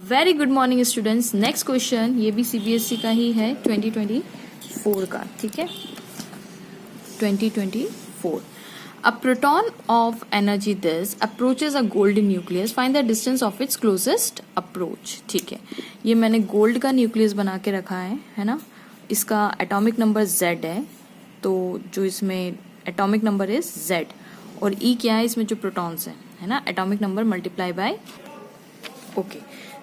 Very good morning students. Next question ये भी CBSE का ही है 2024 का, ठीक है 2024। A proton of energy this approaches a golden nucleus. Find the distance of its closest approach. ठीक है, ये मैंने गोल्ड का न्यूक्लियस बना के रखा है ना। इसका एटॉमिक नंबर Z है, तो जो इसमें एटॉमिक नंबर इज Z और E क्या है इसमें जो प्रोटॉन्स है ना, atomic number multiply by okay.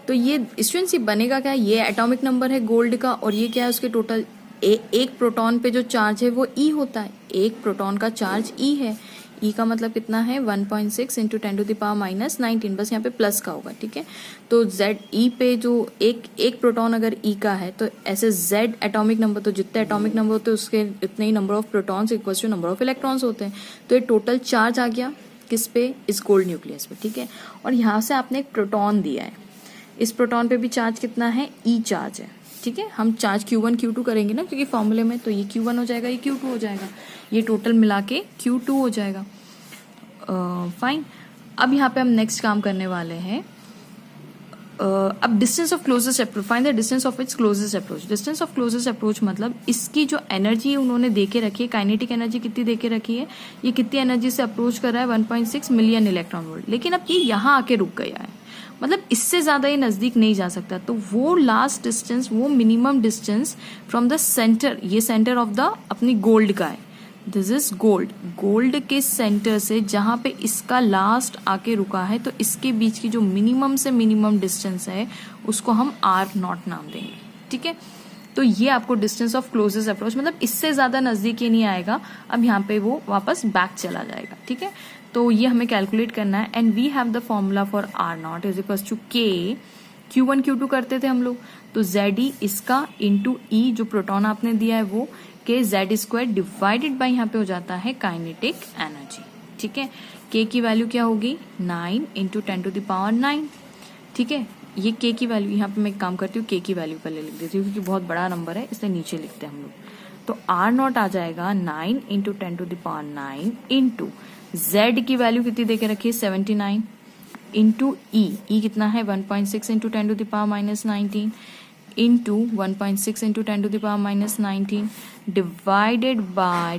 तो ये स्टूडेंट्स ये बनेगा क्या, ये एटॉमिक नंबर है गोल्ड का और ये क्या है उसके टोटल एक प्रोटॉन पे जो चार्ज है वो E होता है। एक प्रोटॉन का चार्ज E है, E का मतलब कितना है 1.6 इंटू 10⁻⁻19, बस यहाँ पे प्लस का होगा, ठीक है। तो Z E पे जो एक प्रोटॉन अगर E का है तो ऐसे Z एटॉमिक नंबर, तो जितने एटॉमिक नंबर होते हैं उसके इतने ही number of protons equals to number of electrons होते हैं। तो ये टोटल चार्ज आ गया किस पे, इस गोल्ड न्यूक्लियस पे, ठीक है। और यहाँ से आपने एक प्रोटॉन दिया है, इस प्रोटॉन पे भी चार्ज कितना है, E चार्ज है, ठीक है। हम चार्ज Q1 Q2 करेंगे ना क्योंकि फॉर्मूले में, तो ये Q1 हो जाएगा, ये Q2 हो जाएगा, ये टोटल मिला के Q2 हो जाएगा। फाइन। अब यहाँ पे हम नेक्स्ट काम करने वाले हैं। अब distance of closest approach, find the distance of its closest approach. Distance of closest approach मतलब इसकी जो एनर्जी उन्होंने देके रखी है, काइनेटिक एनर्जी कितनी देके रखी है, ये कितनी एनर्जी से अप्रोच कर रहा है 1.6 मिलियन इलेक्ट्रॉन वोल्ट। लेकिन अब ये यहाँ आके रुक गया है, मतलब इससे ज्यादा ये नजदीक नहीं जा सकता। तो वो लास्ट डिस्टेंस, वो minimum distance from the centre, ये सेंटर ऑफ द अपनी गोल्ड का है, दिस इज गोल्ड, गोल्ड के सेंटर से जहां पे इसका लास्ट आके रुका है, तो इसके बीच की जो मिनिमम से मिनिमम डिस्टेंस है उसको हम R0 नाम देंगे, ठीक है। तो ये आपको डिस्टेंस ऑफ क्लोजेस्ट अप्रोच, मतलब इससे ज्यादा नजदीक ये नहीं आएगा। अब यहाँ पे वो वापस बैक चला जाएगा, ठीक है। तो ये हमें कैलकुलेट करना है and we have the formula for R0 is equal to K, Q1 Q2 करते थे हम लोग, तो ZE इसका इंटू E जो प्रोटॉन आपने दिया है वो के Z² डिवाइडेड बाई यहाँ पे हो जाता है काइनेटिक एनर्जी, ठीक है। K की वैल्यू क्या होगी 9 इंटू 10⁻⁹, ठीक है। ये K की वैल्यू, यहाँ पे मैं एक काम करती हूँ K की वैल्यू पहले लिख देती हूँ क्योंकि बहुत बड़ा नंबर है इसलिए नीचे लिखते हैं हम लोग। तो R0 आ जाएगा 9 इंटू 10⁻⁹ इंटू Z की वैल्यू कितनी देके रखी है 79 इंटू E कितना है 1.6 into 10⁻⁻19 into 1.6 into 10⁻⁻19 divided by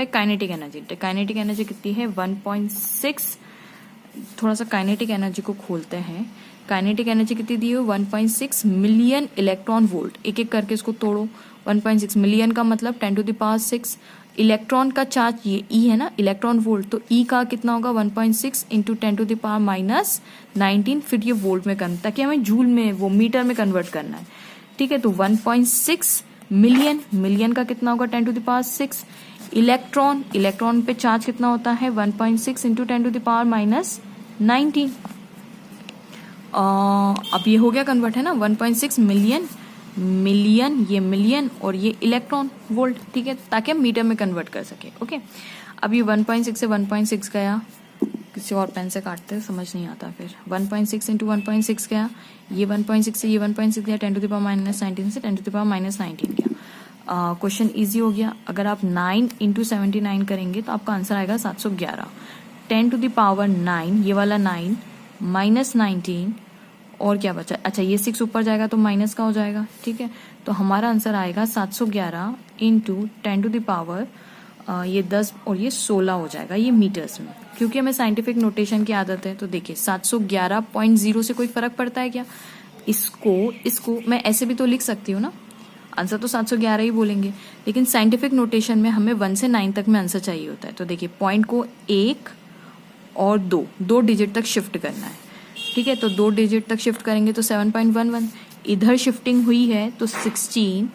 kinetic energy. Kinetic energy कितनी है 1.6, थोड़ा सा काइनेटिक एनर्जी को खोलते हैं। काइनेटिक एनर्जी कितनी दी है 1.6 मिलियन इलेक्ट्रॉन वोल्ट। एक एक करके इसको तोड़ो, 1.6 मिलियन का मतलब 10⁻⁶, इलेक्ट्रॉन का चार्ज ये E है ना, इलेक्ट्रॉन वोल्ट, तो E का कितना होगा 1.6 इंटू 10⁻⁻19, फिर ये वोल्ट में कन्वर्ट, ताकि हमें जूल में वो मीटर में कन्वर्ट करना है, ठीक है। तो 1.6 मिलियन का कितना होगा 10⁻⁶, इलेक्ट्रॉन पे चार्ज कितना होता है 1.6 इंटू 10⁻⁻19। अब ये हो गया कन्वर्ट है ना, 1.6 मिलियन, ये मिलियन और ये इलेक्ट्रॉन वोल्ट, ठीक है, ताकि हम मीटर में कन्वर्ट कर सके, ओके। अब ये 1.6 से 1.6 गया, किसी और पेन से काटते समझ नहीं आता, फिर 1.6 इंटू 1.6 गया, ये 1.6 से ये 1.6 गया, 10⁻⁻19 से 10⁻⁻19 गया। क्वेश्चन इजी हो गया। अगर आप 9 इंटू 79 करेंगे तो आपका आंसर आएगा 711। 10⁻9 ये वाला 9 माइनस 19 और क्या बचा, अच्छा ये 6 ऊपर जाएगा तो माइनस का हो जाएगा, ठीक है। तो हमारा आंसर आएगा 711 इंटू 10⁻, ये 10 और ये 16 हो जाएगा, ये मीटर्स में, क्योंकि हमें साइंटिफिक नोटेशन की आदत है। तो देखिए 711.0 से कोई फर्क पड़ता है क्या, इसको मैं ऐसे भी तो लिख सकती हूँ ना, आंसर तो 711 ही बोलेंगे, लेकिन साइंटिफिक नोटेशन में हमें 1 से 9 तक में आंसर चाहिए होता है। तो देखिए पॉइंट को 1 और 2 डिजिट तक शिफ्ट करना है, ठीक है। तो 2 डिजिट तक शिफ्ट करेंगे तो 7.11, इधर शिफ्टिंग हुई है तो 16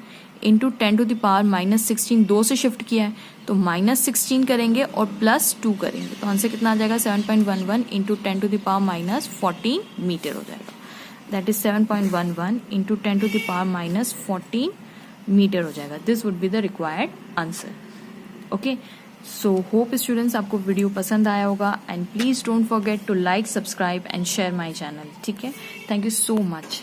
इंटू 10⁻⁻16, 2 से शिफ्ट किया है तो -16 करेंगे और +2 करेंगे, तो आंसर कितना आ जाएगा 7.11 इंटू 10⁻⁻14 मीटर हो जाएगा। दैट इज 7.11 इंटू 10⁻⁻14 मीटर हो जाएगा। This would be the required answer, okay. So hope students आपको वीडियो पसंद आया होगा and please don't forget to like, subscribe and share my channel, ठीक है। Thank you so much.